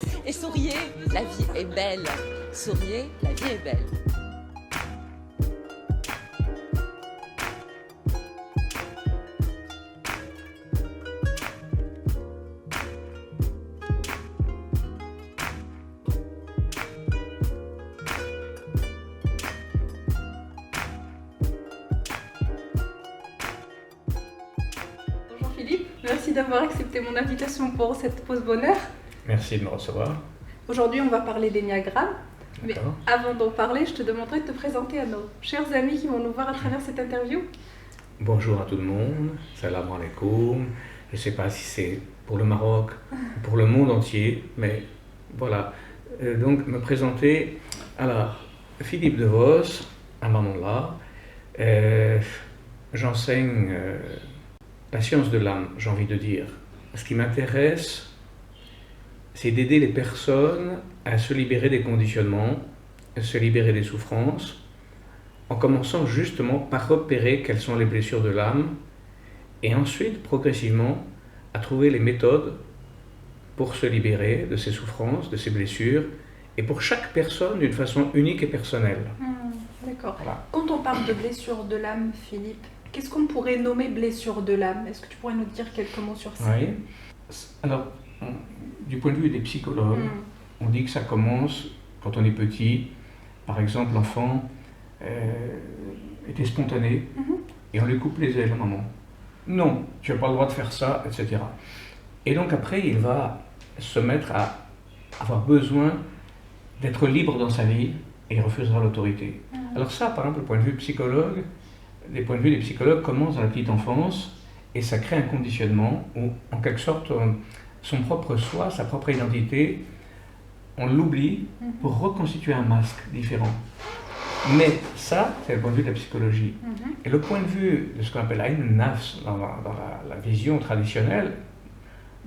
Et souriez, la vie est belle. Souriez, la vie est belle. Bonjour Philippe, merci d'avoir accepté mon invitation pour cette pause bonheur. Merci de me recevoir. Aujourd'hui, on va parler d'énéagramme. Mais D'accord. avant d'en parler, je te demanderai de te présenter à nos chers amis qui vont nous voir à travers cette interview. Bonjour à tout le monde, salam alaikum. Je ne sais pas si c'est pour le Maroc ou pour le monde entier, mais voilà. Donc, me présenter. Alors, Philippe de Vos, à Manon-là. J'enseigne la science de l'âme, j'ai envie de dire. Ce qui m'intéresse, c'est d'aider les personnes à se libérer des conditionnements, à se libérer des souffrances, en commençant justement par repérer quelles sont les blessures de l'âme, et ensuite, progressivement, à trouver les méthodes pour se libérer de ces souffrances, de ces blessures, et pour chaque personne d'une façon unique et personnelle. D'accord. Voilà. Quand on parle de blessure de l'âme, Philippe, qu'est-ce qu'on pourrait nommer blessure de l'âme? Est-ce que tu pourrais nous dire quelques mots sur ça? Oui. Alors, du point de vue des psychologues, on dit que ça commence quand on est petit. Par exemple, l'enfant était spontané et on lui coupe les ailes à un moment. Non, tu n'as pas le droit de faire ça, etc. Et donc après, il va se mettre à avoir besoin d'être libre dans sa vie et il refusera l'autorité. Alors ça, par exemple, le point de vue psychologue, les points de vue des psychologues commencent dans la petite enfance et ça crée un conditionnement où, en quelque sorte, son propre soi, sa propre identité, on l'oublie pour reconstituer un masque différent. Mais ça, c'est le point de vue de la psychologie. Et le point de vue de ce qu'on appelle Aïn Nafs, dans la vision traditionnelle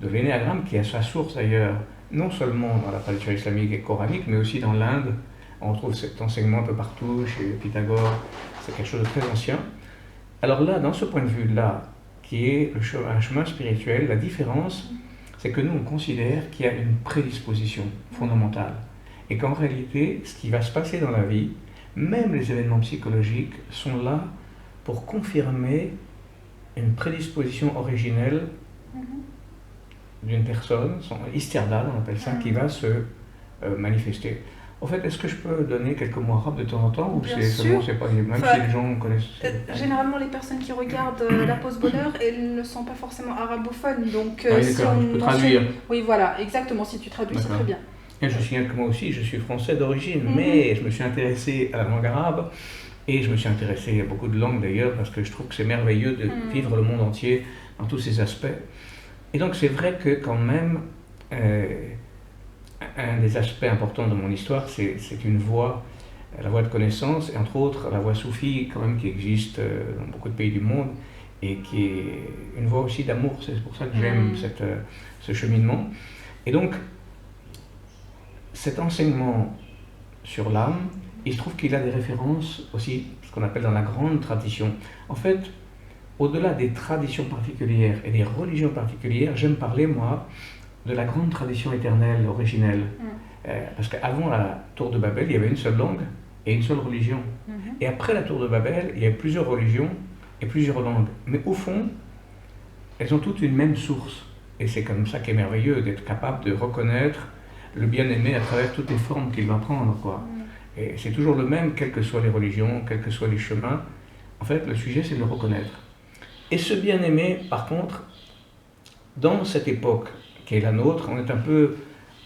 de l'énéagramme, qui a sa source d'ailleurs, non seulement dans la tradition islamique et coranique, mais aussi dans l'Inde. On retrouve cet enseignement un peu partout, chez Pythagore, c'est quelque chose de très ancien. Alors là, dans ce point de vue-là, qui est un chemin spirituel, la différence, c'est que nous, on considère qu'il y a une prédisposition fondamentale. Et qu'en réalité, ce qui va se passer dans la vie, même les événements psychologiques, sont là pour confirmer une prédisposition originelle d'une personne, son isterdal, on appelle ça, qui va se manifester. En fait, est-ce que je peux donner quelques mots arabes de temps en temps, ou Bien c'est sûr. seulement, c'est pas, même si les gens connaissent... Généralement, les personnes qui regardent la pause bonheur, elles ne sont pas forcément arabophones. Donc, Oui, si d'accord, on je peux mentionne- traduire. Oui, voilà, exactement. Si tu traduis, c'est D'accord. très bien. Et je signale que moi aussi, je suis français d'origine, mais je me suis intéressé à la langue arabe, et je me suis intéressé à beaucoup de langues d'ailleurs, parce que je trouve que c'est merveilleux de vivre le monde entier dans tous ses aspects. Et donc c'est vrai que quand même, un des aspects importants de mon histoire, c'est une voie, la voie de connaissance, et entre autres la voie soufie quand même qui existe dans beaucoup de pays du monde, et qui est une voie aussi d'amour. C'est pour ça que j'aime ce cheminement. Et donc, cet enseignement sur l'âme, il se trouve qu'il a des références aussi, ce qu'on appelle dans la grande tradition. En fait, au-delà des traditions particulières et des religions particulières, j'aime parler, moi, de la grande tradition éternelle, originelle. Parce qu'avant la tour de Babel, il y avait une seule langue et une seule religion. Et après la tour de Babel, il y a plusieurs religions et plusieurs langues. Mais au fond, elles ont toutes une même source. Et c'est comme ça qui est merveilleux, d'être capable de reconnaître le bien-aimé à travers toutes les formes qu'il va prendre, quoi. Et c'est toujours le même, quelles que soient les religions, quels que soient les chemins. En fait, le sujet, c'est de le reconnaître. Et ce bien-aimé, par contre, dans cette époque qui est la nôtre, on est un peu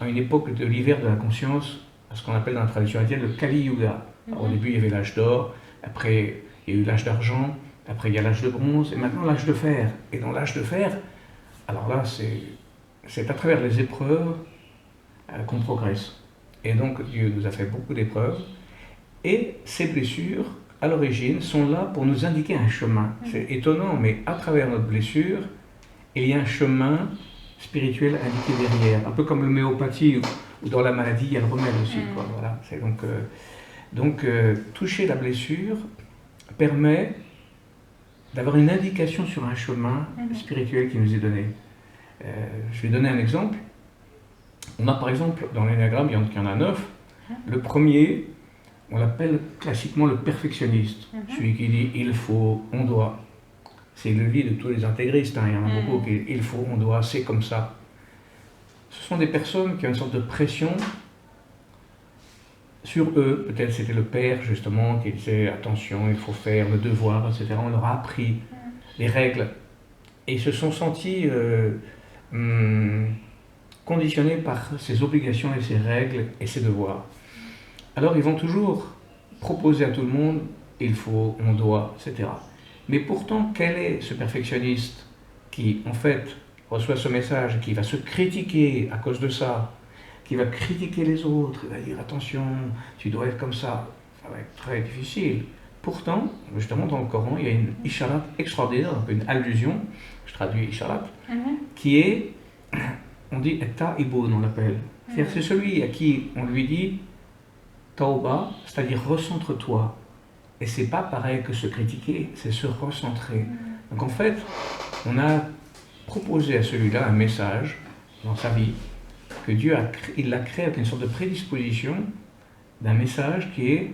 à une époque de l'hiver de la conscience, ce qu'on appelle dans la tradition indienne le Kali Yuga. Alors, au début, il y avait l'âge d'or, après, il y a eu l'âge d'argent, après, il y a l'âge de bronze, et maintenant l'âge de fer. Et dans l'âge de fer, alors là, c'est à travers les épreuves qu'on progresse. Et donc, Dieu nous a fait beaucoup d'épreuves, et ces blessures, à l'origine, sont là pour nous indiquer un chemin. C'est étonnant, mais à travers notre blessure, il y a un chemin spirituel indiqué derrière. Un peu comme l'homéopathie, ou dans la maladie, il y a le remède aussi. Quoi. Voilà. C'est donc, toucher la blessure permet d'avoir une indication sur un chemin spirituel qui nous est donné. Je vais donner un exemple. On a par exemple, dans l'énéagramme, il y en a 9. Le premier, on l'appelle classiquement le perfectionniste. Celui qui dit il faut, on doit. C'est le lit de tous les intégristes, hein. Il y en a beaucoup qui il faut, on doit, c'est comme ça. Ce sont des personnes qui ont une sorte de pression sur eux. Peut-être c'était le père justement qui disait attention, il faut faire le devoir, etc. On leur a appris les règles. Et ils se sont sentis conditionnés par ces obligations et ces règles et ces devoirs. Alors ils vont toujours proposer à tout le monde il faut, on doit, etc. Mais pourtant, quel est ce perfectionniste qui, en fait, reçoit ce message, qui va se critiquer à cause de ça, qui va critiquer les autres, il va dire attention, tu dois être comme ça va être très difficile. Pourtant, justement, dans le Coran, il y a une isharat extraordinaire, un peu une allusion, je traduis isharat, qui est, on dit ta'ibun, on l'appelle. C'est-à-dire c'est celui à qui on lui dit tauba, c'est-à-dire recentre-toi. Et c'est pas pareil que se critiquer, c'est se recentrer. Donc en fait, on a proposé à celui-là un message dans sa vie que Dieu il l'a créé avec une sorte de prédisposition d'un message qui est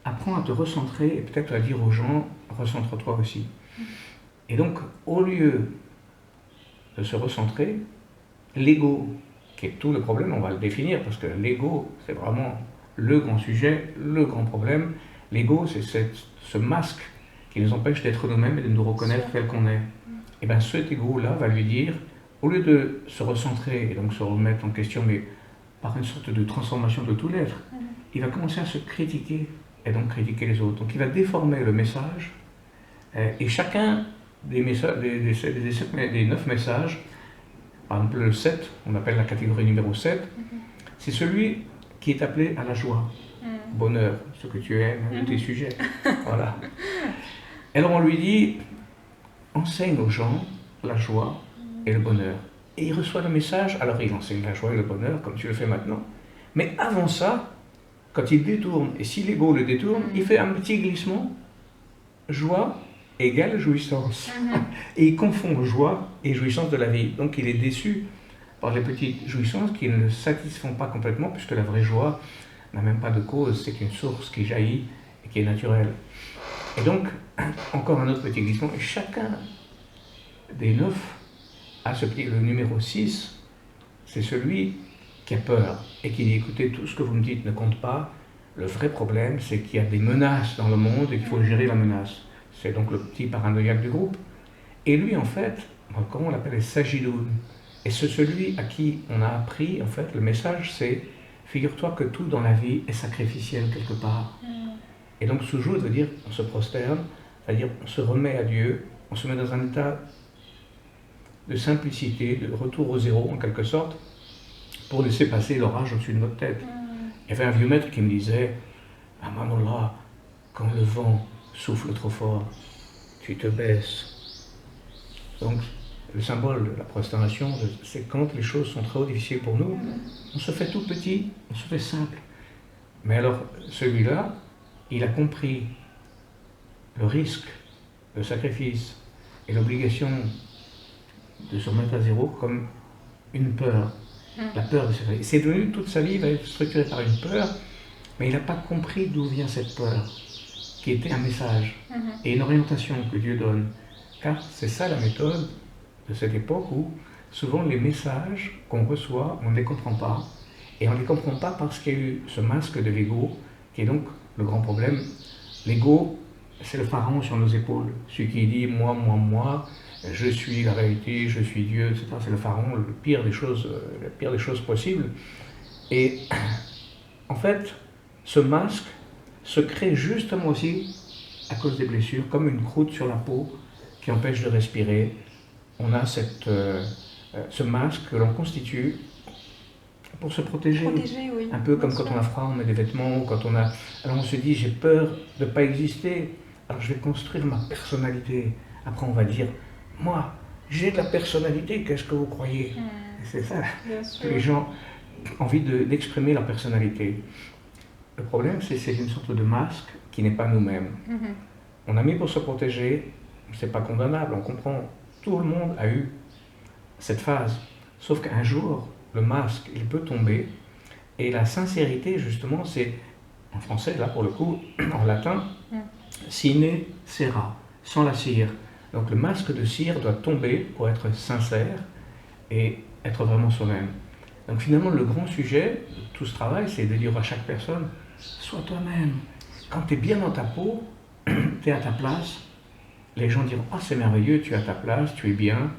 apprends à te recentrer et peut-être à dire aux gens recentre-toi aussi. Et donc au lieu de se recentrer, l'ego, qui est tout le problème, on va le définir parce que l'ego c'est vraiment le grand sujet, le grand problème. L'ego, c'est ce masque qui nous empêche d'être nous-mêmes et de nous reconnaître tel qu'on est. Et bien cet ego-là va lui dire, au lieu de se recentrer et donc se remettre en question, mais par une sorte de transformation de tout l'être, il va commencer à se critiquer et donc critiquer les autres. Donc il va déformer le message et chacun des 9 messages, par exemple le 7, on appelle la catégorie numéro 7, c'est celui qui est appelé à la joie. Bonheur, ce que tu aimes, de tes sujets. Voilà. Alors on lui dit, enseigne aux gens la joie et le bonheur. Et il reçoit le message, alors il enseigne la joie et le bonheur, comme tu le fais maintenant. Mais avant ça, quand il détourne, et si l'ego le détourne, il fait un petit glissement, joie égale jouissance. Et il confond joie et jouissance de la vie. Donc il est déçu par les petites jouissances qui ne le satisfont pas complètement, puisque la vraie joie n'a même pas de cause, c'est une source qui jaillit et qui est naturelle. Et donc, encore un autre petit glissement, et chacun des 9 a ce petit, le numéro 6, c'est celui qui a peur et qui dit écoutez, tout ce que vous me dites ne compte pas, le vrai problème c'est qu'il y a des menaces dans le monde et qu'il faut gérer la menace. C'est donc le petit paranoïaque du groupe. Et lui en fait, comment on l'appelle, les sajidoun. Et c'est celui à qui on a appris, en fait, le message c'est figure-toi que tout dans la vie est sacrificiel quelque part. Et donc sujoud veut dire on se prosterne, c'est-à-dire on se remet à Dieu, on se met dans un état de simplicité, de retour au zéro en quelque sorte, pour laisser passer l'orage au-dessus de notre tête. Il y avait un vieux maître qui me disait « Amanullah, quand le vent souffle trop fort, tu te baisses. » Donc le symbole de la prosternation, c'est quand les choses sont trop difficiles pour nous, on se fait tout petit, on se fait simple. Mais alors celui-là, il a compris le risque, le sacrifice et l'obligation de se remettre à zéro comme une peur. La peur de se faire. C'est devenu toute sa vie, il va être structuré par une peur, mais il n'a pas compris d'où vient cette peur, qui était un message et une orientation que Dieu donne. Car c'est ça la méthode de cette époque où souvent les messages qu'on reçoit, on ne les comprend pas. Et on ne les comprend pas parce qu'il y a eu ce masque de l'ego, qui est donc le grand problème. L'ego, c'est le pharaon sur nos épaules. Celui qui dit moi, moi, moi, je suis la réalité, je suis Dieu, etc. C'est le pharaon, le pire des choses possibles. Et en fait, ce masque se crée justement aussi à cause des blessures, comme une croûte sur la peau qui empêche de respirer. On a ce masque que l'on constitue pour se protéger. Oui. Un peu comme quand on a froid, on met des vêtements, ou quand on a... Alors on se dit, j'ai peur de ne pas exister, alors je vais construire ma personnalité. Après on va dire, moi, j'ai de la personnalité, qu'est-ce que vous croyez? C'est ça, que les gens ont envie d'exprimer leur personnalité. Le problème, c'est une sorte de masque qui n'est pas nous-mêmes. On a mis pour se protéger, c'est pas condamnable, on comprend. Tout le monde a eu cette phase. Sauf qu'un jour, le masque, il peut tomber. Et la sincérité, justement, c'est, en français, là, pour le coup, en latin, sine cera, sans la cire. Donc le masque de cire doit tomber pour être sincère et être vraiment soi-même. Donc finalement, le grand sujet de tout ce travail, c'est de dire à chaque personne, sois toi-même. Quand tu es bien dans ta peau, tu es à ta place, les gens diront, ah c'est merveilleux, tu es à ta place, tu es bien,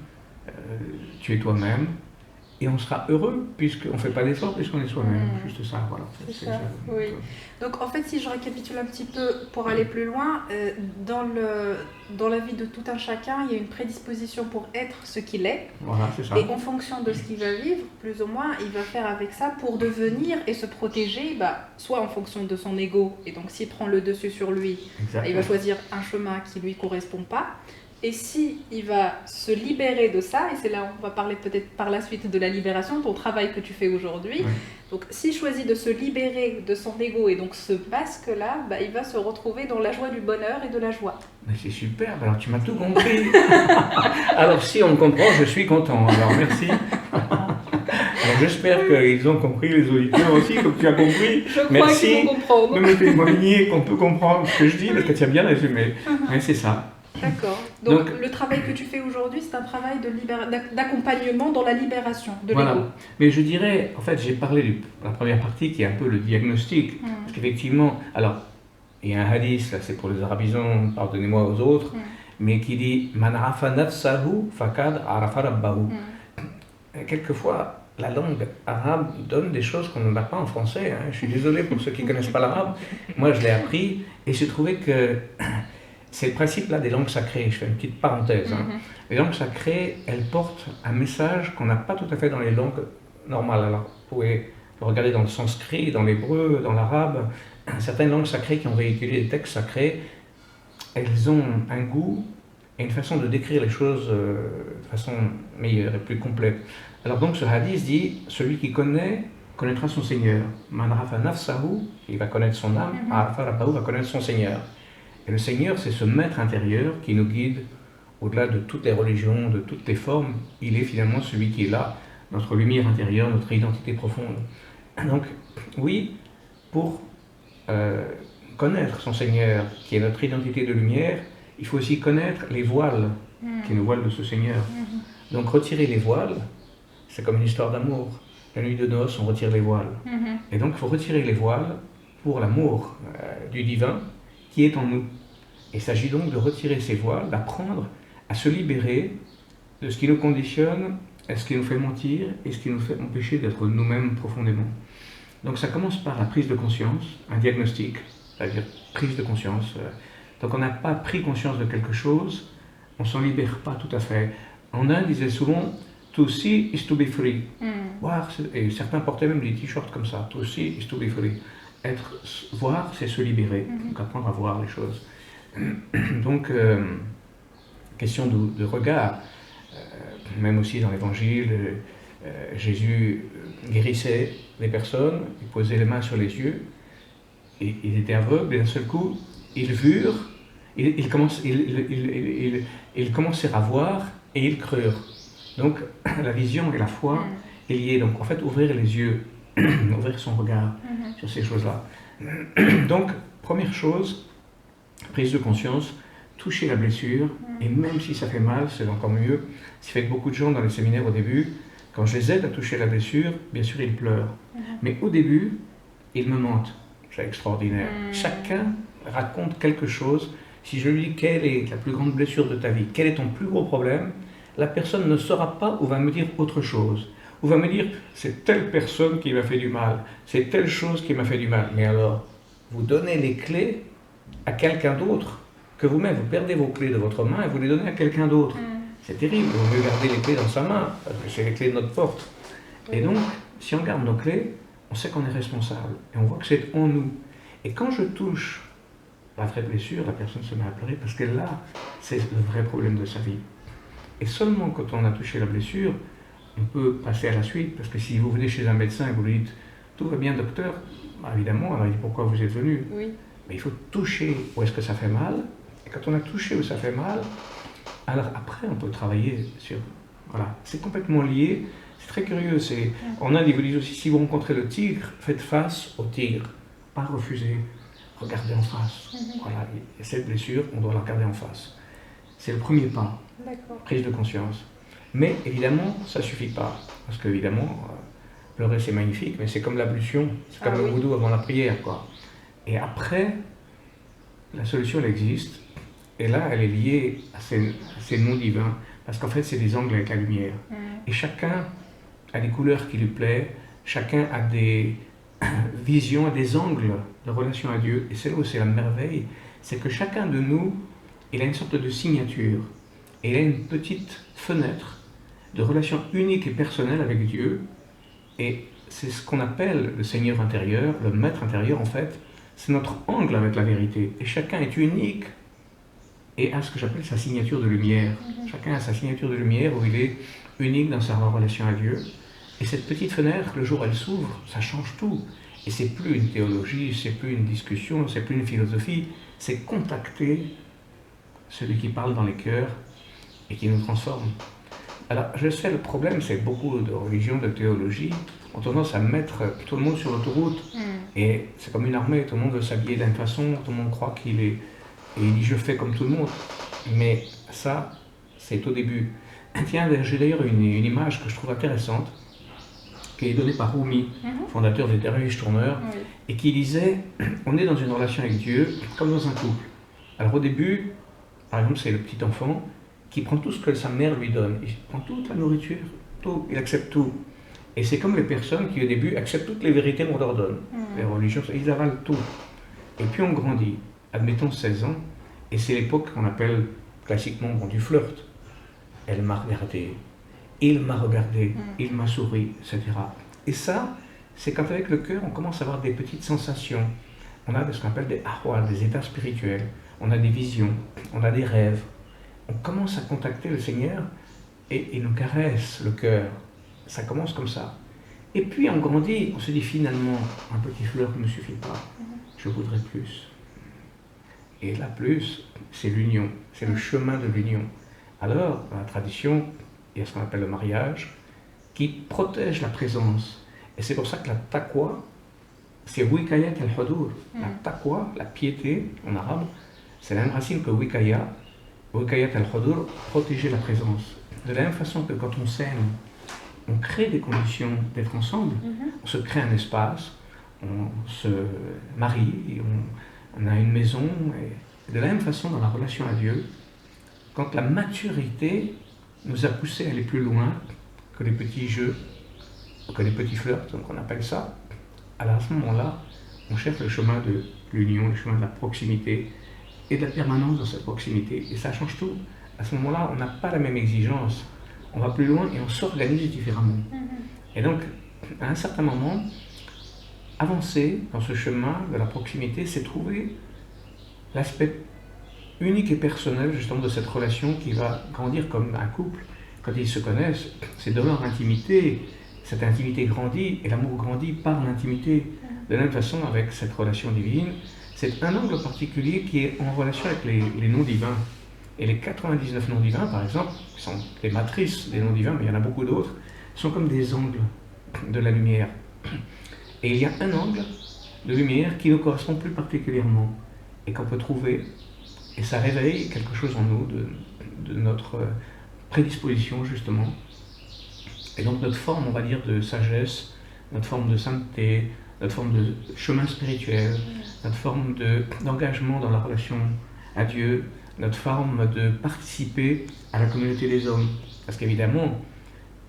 tu es toi-même. Et on sera heureux puisqu'on ne fait pas d'effort, puisqu'on est soi-même. Juste ça, voilà. C'est ça, oui. Donc en fait, si je récapitule un petit peu pour aller plus loin, dans la vie de tout un chacun, il y a une prédisposition pour être ce qu'il est. Voilà, c'est ça. Et en fonction de ce qu'il va vivre, plus ou moins, il va faire avec ça pour devenir et se protéger, soit en fonction de son ego. Et donc s'il prend le dessus sur lui, il va choisir un chemin qui ne lui correspond pas. Et si il va se libérer de ça, et c'est là on va parler peut-être par la suite de la libération, ton travail que tu fais aujourd'hui. Oui. Donc s'il choisit de se libérer de son ego et donc ce masque-là, il va se retrouver dans la joie du bonheur et de la joie. Mais c'est super, alors tu m'as tout compris. Alors si on comprend, je suis content, alors merci. Alors j'espère qu'ils ont compris, les auditeurs aussi, comme tu as compris. Je crois merci qu'ils vont comprendre. Ne me témoigner qu'on peut comprendre ce que je dis, parce que tu as bien résumé. Mais c'est ça. D'accord. Donc le travail que tu fais aujourd'hui, c'est un travail d'accompagnement dans la libération de l'ego. Mais je dirais, en fait, j'ai parlé de la première partie qui est un peu le diagnostic. Parce qu'effectivement, alors, il y a un hadith, là c'est pour les arabisants, pardonnez-moi aux autres, mais qui dit « Man arafa nafsahu fakad arafa rabbahu ». Quelquefois, la langue arabe donne des choses qu'on n'a pas en français. Hein. Je suis désolé pour ceux qui ne connaissent pas l'arabe. Moi, je l'ai appris et j'ai trouvé que... C'est le principe là des langues sacrées, je fais une petite parenthèse. Les langues sacrées, elles portent un message qu'on n'a pas tout à fait dans les langues normales. Alors, vous pouvez regarder dans le sanskrit, dans l'hébreu, dans l'arabe, certaines langues sacrées qui ont véhiculé des textes sacrés, elles ont un goût et une façon de décrire les choses de façon meilleure et plus complète. Alors donc ce hadith dit, celui qui connaîtra son Seigneur. Man rafa nafsahu, il va connaître son âme, arafa rabbahu va connaître son Seigneur. Et le Seigneur, c'est ce maître intérieur qui nous guide au-delà de toutes les religions, de toutes les formes. Il est finalement celui qui est là, notre lumière intérieure, notre identité profonde. Donc, oui, pour connaître son Seigneur, qui est notre identité de lumière, il faut aussi connaître les voiles qui nous voilent de ce Seigneur. Donc, retirer les voiles, c'est comme une histoire d'amour. La nuit de noces, on retire les voiles. Et donc, il faut retirer les voiles pour l'amour du divin, qui est en nous. Il s'agit donc de retirer ces voiles, d'apprendre à se libérer de ce qui nous conditionne, ce qui nous fait mentir et ce qui nous fait empêcher d'être nous-mêmes profondément. Donc ça commence par la prise de conscience, un diagnostic, c'est-à-dire prise de conscience. Donc on n'a pas pris conscience de quelque chose, on ne s'en libère pas tout à fait. En Inde, ils disaient souvent « to see is to be free ». Et certains portaient même des t-shirts comme ça, « to see is to be free ». Voir, c'est se libérer, donc apprendre à voir les choses. Donc, question de regard, même aussi dans l'Évangile, Jésus guérissait les personnes, il posait les mains sur les yeux, et ils étaient aveugles, et d'un seul coup, ils virent, ils commencèrent à voir, et ils crurent. Donc, la vision et la foi est liée. Donc, en fait, ouvrir les yeux, ouvrir son regard sur ces choses-là. Donc, première chose, prise de conscience, toucher la blessure, et même si ça fait mal, c'est encore mieux. Ce qui fait que beaucoup de gens dans les séminaires au début, quand je les aide à toucher la blessure, bien sûr ils pleurent. Mais au début, ils me mentent. C'est extraordinaire. Chacun raconte quelque chose. Si je lui dis quelle est la plus grande blessure de ta vie, quel est ton plus gros problème, la personne ne saura pas ou va me dire autre chose. Ou va me dire, c'est telle personne qui m'a fait du mal, c'est telle chose qui m'a fait du mal. Mais alors, vous donnez les clés à quelqu'un d'autre que vous-même. Vous perdez vos clés de votre main et vous les donnez à quelqu'un d'autre. C'est terrible, on veut garder les clés dans sa main, parce que c'est les clés de notre porte. Et donc, si on garde nos clés, on sait qu'on est responsable. Et on voit que c'est en nous. Et quand je touche la vraie blessure, la personne se met à pleurer, parce que là, c'est le vrai problème de sa vie. Et seulement quand on a touché la blessure, on peut passer à la suite, parce que si vous venez chez un médecin et vous lui dites « Tout va bien, docteur ?» Évidemment, alors il dit « Pourquoi vous êtes venu ?» Mais il faut toucher où est-ce que ça fait mal, et quand on a touché où ça fait mal, alors après on peut travailler sur... Voilà, c'est complètement lié, C'est très curieux. En Inde, ils vous disent aussi, si vous rencontrez le tigre, faites face au tigre. Pas refuser, regardez en face. Voilà, et cette blessure, on doit la regarder en face. C'est le premier pas, prise de conscience. Mais évidemment, ça ne suffit pas. Parce qu'évidemment, pleurer c'est magnifique, mais c'est comme l'ablution, c'est comme le wudu avant la prière, quoi. Et après, la solution elle existe, et là elle est liée à ces noms divins, parce qu'en fait c'est des angles avec la lumière. Et chacun a des couleurs qui lui plaisent, chacun a des visions, a des angles de relation à Dieu, et c'est là où c'est la merveille, c'est que chacun de nous, il a une sorte de signature, et il a une petite fenêtre de relation unique et personnelle avec Dieu, et c'est ce qu'on appelle le Seigneur intérieur, le Maître intérieur en fait, c'est notre angle avec la vérité. Et chacun est unique et a ce que j'appelle sa signature de lumière. Chacun a sa signature de lumière où il est unique dans sa relation à Dieu. Et cette petite fenêtre, le jour où elle s'ouvre, ça change tout. Et c'est plus une théologie, c'est plus une discussion, c'est plus une philosophie, c'est contacter celui qui parle dans les cœurs et qui nous transforme. Alors, je sais, le problème, c'est que beaucoup de religions, de théologie, ont tendance à mettre tout le monde sur l'autoroute. Et c'est comme une armée, tout le monde veut s'habiller d'une façon, tout le monde croit qu'il est... Et il dit, je fais comme tout le monde. Mais ça, c'est au début. Tiens, j'ai d'ailleurs une image que je trouve intéressante, qui est donnée par Rumi, fondateur des Derviches Tourneurs, et qui disait, on est dans une relation avec Dieu, comme dans un couple. Alors au début, par exemple, c'est le petit enfant qui prend tout ce que sa mère lui donne. Il prend toute la nourriture, tout, il accepte tout. Et c'est comme les personnes qui, au début, acceptent toutes les vérités qu'on leur donne. Les religions, ils avalent tout. Et puis on grandit, admettons 16 ans, et c'est l'époque qu'on appelle classiquement du flirt. Elle m'a regardé, il m'a regardé, il m'a souri, etc. Et ça, c'est quand avec le cœur, on commence à avoir des petites sensations. On a ce qu'on appelle des ahwal, des états spirituels. On a des visions, on a des rêves. On commence à contacter le Seigneur et il nous caresse le cœur. Ça commence comme ça. Et puis on grandit, on se dit finalement, un petit fleur ne me suffit pas, je voudrais plus. Et là, plus, c'est l'union, c'est le chemin de l'union. Alors, dans la tradition, il y a ce qu'on appelle le mariage, qui protège la présence. Et c'est pour ça que la taqwa, c'est wikayat al-hudur. La taqwa, la piété, en arabe, c'est la même racine que wikaya. Wikayat al-hudur, protéger la présence. De la même façon que quand on s'aime, on crée des conditions d'être ensemble, on se crée un espace, on se marie, on a une maison. Et de la même façon, dans la relation à Dieu, quand la maturité nous a poussé à aller plus loin que les petits jeux, que les petits flirts, donc on appelle ça, alors à ce moment-là, on cherche le chemin de l'union, le chemin de la proximité et de la permanence dans cette proximité. Et ça change tout. À ce moment-là, on n'a pas la même exigence. On va plus loin et on s'organise différemment. Et donc, à un certain moment, avancer dans ce chemin de la proximité, c'est trouver l'aspect unique et personnel justement de cette relation qui va grandir comme un couple. Quand ils se connaissent, c'est de leur intimité. Cette intimité grandit et l'amour grandit par l'intimité. De la même façon, avec cette relation divine, c'est un angle particulier qui est en relation avec les noms divins. Et les 99 noms divins, par exemple, qui sont les matrices des noms divins, mais il y en a beaucoup d'autres, sont comme des angles de la lumière. Et il y a un angle de lumière qui nous correspond plus particulièrement et qu'on peut trouver. Et ça réveille quelque chose en nous de notre prédisposition, justement. Et donc notre forme, on va dire, de sagesse, notre forme de sainteté, notre forme de chemin spirituel, notre forme d'engagement dans la relation à Dieu, notre forme de participer à la communauté des hommes. Parce qu'évidemment,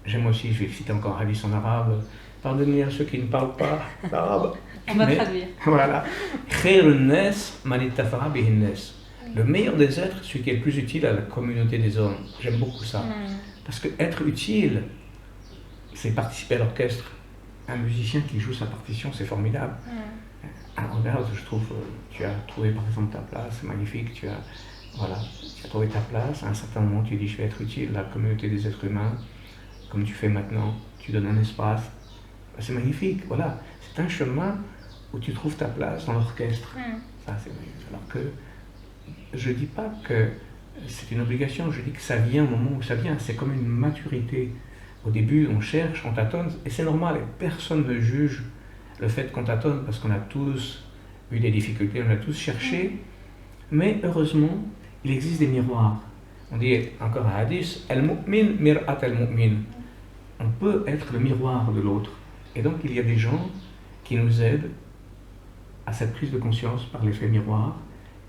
j'aime aussi, je vais citer encore un hadith en arabe, pardonnez à ceux qui ne parlent pas l'arabe. On va traduire. Voilà. Khairun nas man ittafa'a bihin nas. Le meilleur des êtres, celui qui est le plus utile à la communauté des hommes. J'aime beaucoup ça. Parce que être utile, c'est participer à l'orchestre. Un musicien qui joue sa partition, c'est formidable. Regarde, je trouve, tu as trouvé par exemple ta place, c'est magnifique, tu as trouvé ta place. À un certain moment, tu dis, je vais être utile à la communauté des êtres humains, comme tu fais maintenant, tu donnes un espace. C'est magnifique, voilà. C'est un chemin où tu trouves ta place dans l'orchestre. Ça, c'est magnifique. Alors que je ne dis pas que c'est une obligation, je dis que ça vient au moment où ça vient. C'est comme une maturité. Au début, on cherche, on tâtonne, et c'est normal, et personne ne juge le fait qu'on tâtonne, parce qu'on a tous eu des difficultés, on a tous cherché, mais heureusement, il existe des miroirs. On dit encore un hadith, al-mu'min mir'at al-mu'min. On peut être le miroir de l'autre. Et donc, il y a des gens qui nous aident à cette prise de conscience par l'effet miroir,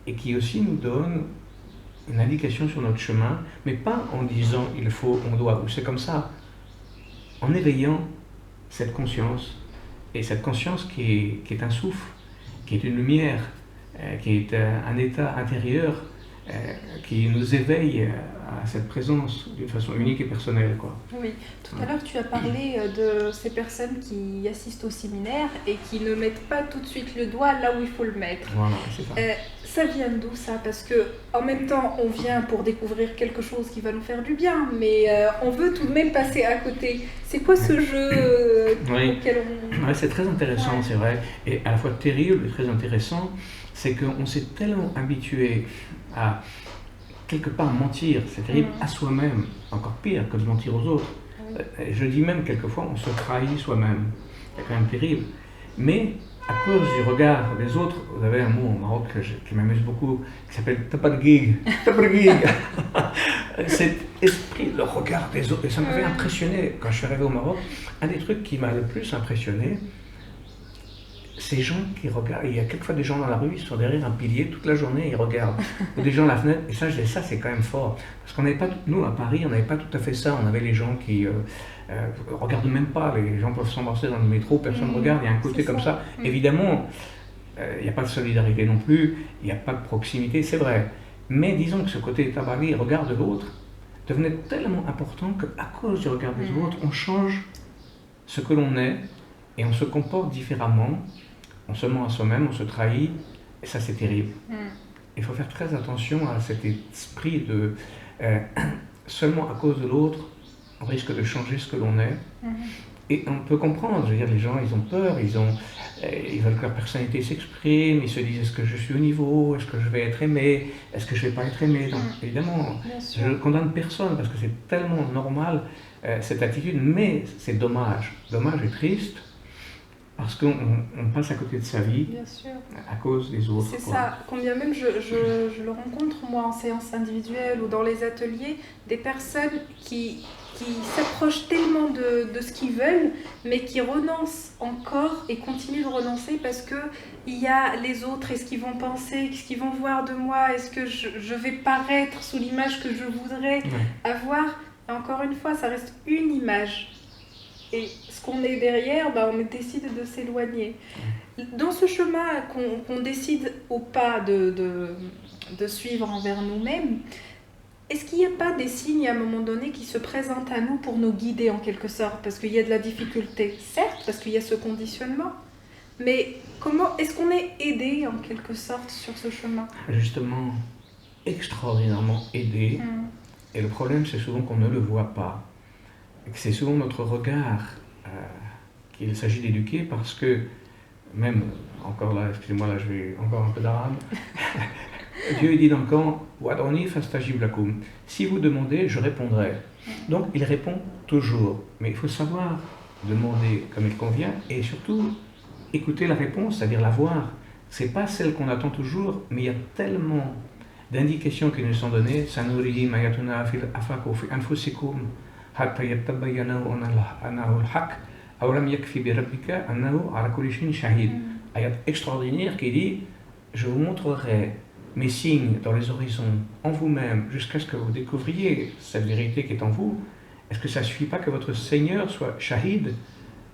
et qui aussi nous donnent une indication sur notre chemin, mais pas en disant il faut, on doit, ou c'est comme ça, en éveillant cette conscience, et cette conscience qui est un souffle, qui est une lumière, qui est un état intérieur qui nous éveille à cette présence d'une façon unique et personnelle, quoi. Oui, tout à l'heure tu as parlé de ces personnes qui assistent au séminaire et qui ne mettent pas tout de suite le doigt là où il faut le mettre. Voilà, c'est ça. Ça vient d'où ça? Parce que en même temps on vient pour découvrir quelque chose qui va nous faire du bien, mais on veut tout de même passer à côté. C'est quoi ce jeu auquel on... Ouais, c'est très intéressant, c'est vrai, et à la fois terrible et très intéressant, c'est qu'on s'est tellement habitué à quelque part mentir, c'est terrible, à soi-même, encore pire que de mentir aux autres. Je dis même quelquefois, on se trahit soi-même, c'est quand même terrible. Mais à cause du regard des autres, vous avez un mot au Maroc qui m'amuse beaucoup, qui s'appelle tapadgig. Cet esprit, le regard des autres, et ça m'avait impressionné quand je suis arrivé au Maroc. Un des trucs qui m'a le plus impressionné, ces gens qui regardent, il y a quelquefois des gens dans la rue, ils sont derrière un pilier toute la journée, ils regardent. Ou des gens à la fenêtre, et ça c'est quand même fort. Parce qu'on n'avait pas, nous à Paris, on n'avait pas tout à fait ça. On avait les gens qui regardent même pas, les gens peuvent s'embrasser dans le métro, personne ne regarde, il y a un côté comme ça. Évidemment, il n'y a pas de solidarité non plus, il n'y a pas de proximité, c'est vrai. Mais disons que ce côté tabari, regard de l'autre, devenait tellement important qu'à cause du regard des autres, on change ce que l'on est et on se comporte différemment. On se ment à soi-même, on se trahit, et ça c'est terrible. Il faut faire très attention à cet esprit de seulement à cause de l'autre, on risque de changer ce que l'on est. Et on peut comprendre, je veux dire, les gens ils ont peur, ils veulent que leur personnalité s'exprime, ils se disent est-ce que je suis au niveau, est-ce que je vais être aimé, est-ce que je ne vais pas être aimé. Donc évidemment, je ne condamne personne parce que c'est tellement normal cette attitude, mais c'est dommage et triste. Parce qu'on passe à côté de sa vie. Bien sûr. À cause des autres. C'est ça, combien même je le rencontre moi en séance individuelle ou dans les ateliers, des personnes qui s'approchent tellement de ce qu'ils veulent, mais qui renoncent encore et continuent de renoncer parce qu'il y a les autres, est-ce qu'ils vont penser, qu'est-ce qu'ils vont voir de moi, est-ce que je vais paraître sous l'image que je voudrais avoir. Et encore une fois, ça reste une image. Et ce qu'on est derrière, on décide de s'éloigner. Dans ce chemin qu'on décide ou pas de suivre envers nous-mêmes, est-ce qu'il n'y a pas des signes à un moment donné qui se présentent à nous pour nous guider en quelque sorte? Parce qu'il y a de la difficulté, certes, parce qu'il y a ce conditionnement. Mais comment est-ce qu'on est aidé en quelque sorte sur ce chemin? Justement, extraordinairement aidé. Et le problème, c'est souvent qu'on ne le voit pas. C'est souvent notre regard qu'il s'agit d'éduquer parce que, même, encore là, excusez-moi, là je vais encore un peu d'arabe, Dieu dit dans le Coran, Wad'uni fastajib lakum. Si vous demandez, je répondrai. Donc il répond toujours, mais il faut savoir demander comme il convient et surtout écouter la réponse, c'est-à-dire la voir. C'est pas celle qu'on attend toujours, mais il y a tellement d'indications qui nous sont données. Sanurihim ayatuna fil afaq wa fi anfusikum. Ayat extraordinaire qui dit je vous montrerai mes signes dans les horizons en vous-même jusqu'à ce que vous découvriez cette vérité qui est en vous. Est-ce que ça ne suffit pas que votre Seigneur soit shahid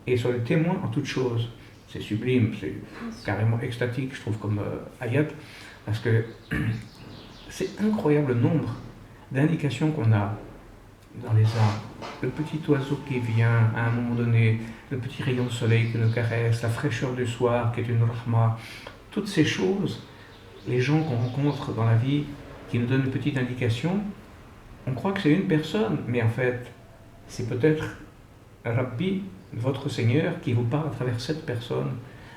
et soit le témoin en toutes choses? C'est sublime, c'est carrément extatique je trouve comme ayat parce que c'est incroyable le nombre d'indications qu'on a dans les arbres, le petit oiseau qui vient à un moment donné, le petit rayon de soleil qui nous caresse, la fraîcheur du soir qui est une rahma, toutes ces choses, les gens qu'on rencontre dans la vie qui nous donnent une petite indication, on croit que c'est une personne, mais en fait, c'est peut-être Rabbi, votre Seigneur, qui vous parle à travers cette personne,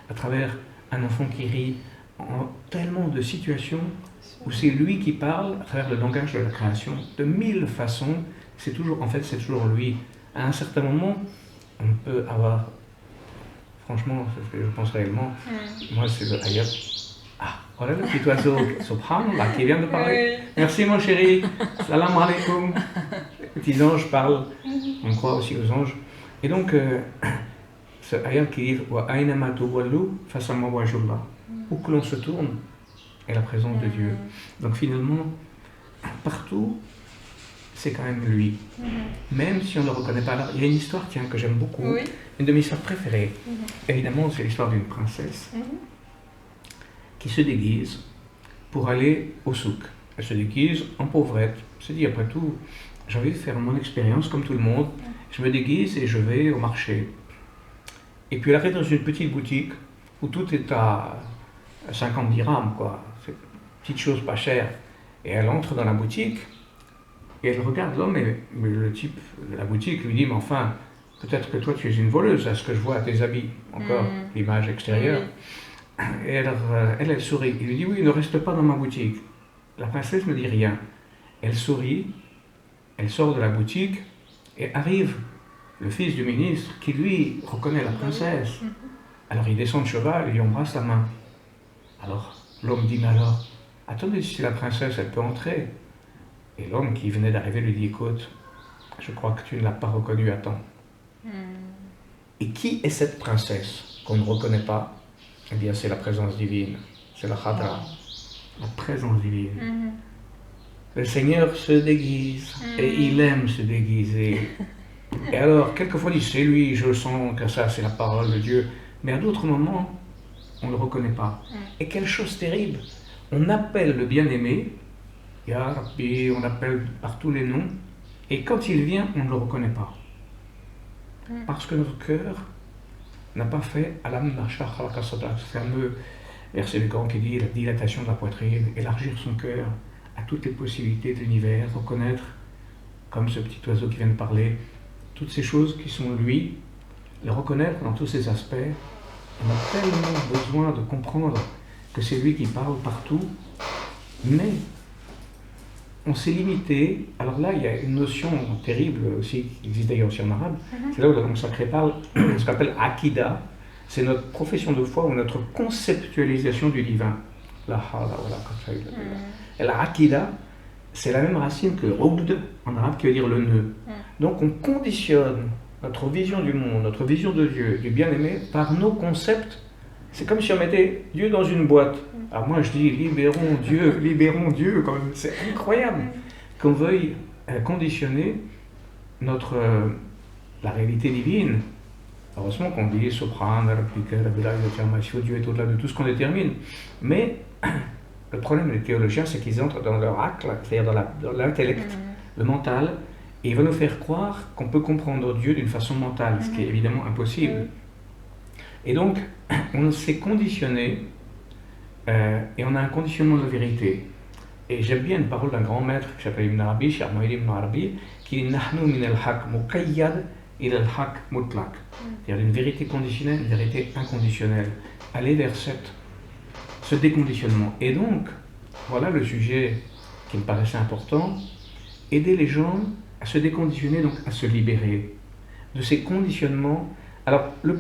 à travers un enfant qui rit, en tellement de situations où c'est lui qui parle à travers le langage de la création, de mille façons. C'est toujours, en fait, c'est toujours lui. à un certain moment, on peut avoir, franchement, c'est ce que je pense réellement, moi c'est le ayat. Ah, voilà le petit oiseau, subhanallah, qui vient de parler. Merci mon chéri, salam alaikum. Les petits anges parlent, on croit aussi aux anges. Et donc, ce ayat qui dit wa aynama tuwallu fasamma wajhullah. Où que l'on se tourne, est la présence de Dieu. Donc finalement, partout, c'est quand même lui. Même si on ne le reconnaît pas. Alors, il y a une histoire que j'aime beaucoup, une de mes histoires préférées. Évidemment, c'est l'histoire d'une princesse qui se déguise pour aller au souk. Elle se déguise en pauvrette. Elle se dit, après tout, j'ai envie de faire mon expérience comme tout le monde. Je me déguise et je vais au marché. Et puis elle arrive dans une petite boutique où tout est à 50 dirhams, quoi. C'est une petite chose pas chère. Et elle entre dans la boutique et elle regarde l'homme et le type de la boutique lui dit, mais enfin, peut-être que toi tu es une voleuse, à ce que je vois à tes habits, encore l'image extérieure. Et elle sourit. Il lui dit, oui, ne reste pas dans ma boutique. La princesse ne dit rien. Elle sourit, elle sort de la boutique et arrive le fils du ministre qui lui reconnaît la princesse. Alors il descend de cheval et lui embrasse la main. Alors l'homme dit, mais alors, attendez, si la princesse, elle peut entrer. Et l'homme qui venait d'arriver lui dit, écoute, je crois que tu ne l'as pas reconnue à temps. Et qui est cette princesse qu'on ne reconnaît pas? Eh bien, c'est la présence divine, c'est la Khadra, la présence divine. Le Seigneur se déguise et il aime se déguiser. Et alors, quelquefois, il dit, c'est lui, je sens que ça, c'est la parole de Dieu. Mais à d'autres moments, on ne le reconnaît pas. Et quelle chose terrible, on appelle le bien-aimé, Ya Rabbi, on appelle par tous les noms, et quand il vient, on ne le reconnaît pas. Parce que notre cœur n'a pas fait Alam Nashrah Laka Sadrak, ce fameux verset du Coran qui dit la dilatation de la poitrine, élargir son cœur à toutes les possibilités de l'univers, reconnaître, comme ce petit oiseau qui vient de parler, toutes ces choses qui sont lui, les reconnaître dans tous ses aspects. On a tellement besoin de comprendre que c'est lui qui parle partout, mais on s'est limité. Alors là, il y a une notion terrible aussi, qui existe d'ailleurs aussi en arabe, c'est là où la langue sacrée parle, ce qu'on appelle Akida, c'est notre profession de foi ou notre conceptualisation du divin. La hawla wa la quwwata illa billah. Et la Akida, c'est la même racine que Ubd en arabe qui veut dire le nœud. Donc on conditionne notre vision du monde, notre vision de Dieu, du bien-aimé, par nos concepts. C'est comme si on mettait Dieu dans une boîte. Alors moi je dis libérons Dieu quand même. C'est incroyable qu'on veuille conditionner la réalité divine. Heureusement qu'on dit Subhan, Dieu est au-delà de tout ce qu'on détermine. Mais le problème des théologiens, c'est qu'ils entrent dans leur aql, c'est-à-dire dans l'intellect, le mental, et ils veulent nous faire croire qu'on peut comprendre Dieu d'une façon mentale, ce qui est évidemment impossible. Et donc, on s'est conditionné, et on a un conditionnement de la vérité. Et j'aime bien une parole d'un grand maître qui s'appelle Ibn Arabi, Cheikh Moïd Ibn Arabi, qui dit Nahnu min al-haq muqayyad ila al-haq mutlaq. C'est-à-dire une vérité conditionnelle, une vérité inconditionnelle. Aller vers ce déconditionnement. Et donc, voilà le sujet qui me paraissait important, aider les gens à se déconditionner, donc à se libérer de ces conditionnements. Alors, le